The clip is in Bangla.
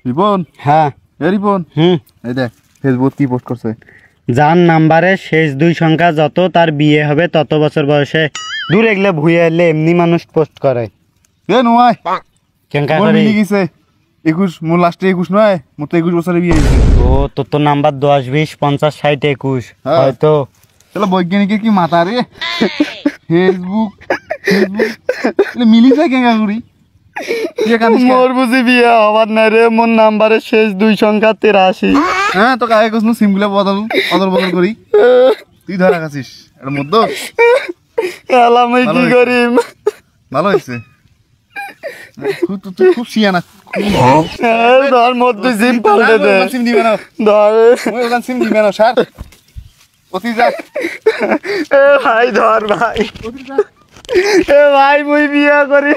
রিপন, হ্যাঁ রিপন, এই দেখ ফেসবুক কি পোস্ট করছে। যার নাম্বারে শেষ 2 সংখ্যা যত তার বিয়ে হবে তত বছর বয়সে। দূর এগলে ভুইয়া এলে এমনি মানুষ পোস্ট করে। এ নয় কেঙ্কা মোর করে মিলি গেছে 21, মোর লাস্টে 21 নয়, মোর তো 21 বছরে বিয়ে হয়েছে। ও তোর তো নাম্বার 10 20 50 60 21 হ্যাঁ। হয়তো। চলো বৈজ্ঞানিকের কি মাথা রে। ফেসবুক ফেসবুক মিলি যায় কেঙ্কা করি। মোর বুঝি বিয়ে হবার না রে, মোর নাম্বারের শেষ 2 সংখ্যা 83। হ্যাঁ তো কাকে কইছ সিমগুলা বদল করি। তুই ধরা খাচ্ছিস এর মধ্যে। আমি কি করিম? ভালো হয়েছে। তুই খুব শিয়ানা। ধর মধ্যে জিম পাল্টে দে। সিম দিবে না, ধর ওখান সিম দিবে না স্যার। অতি যা এ ভাই ধর ভাই, এ ভাই মুই বিয়া করি।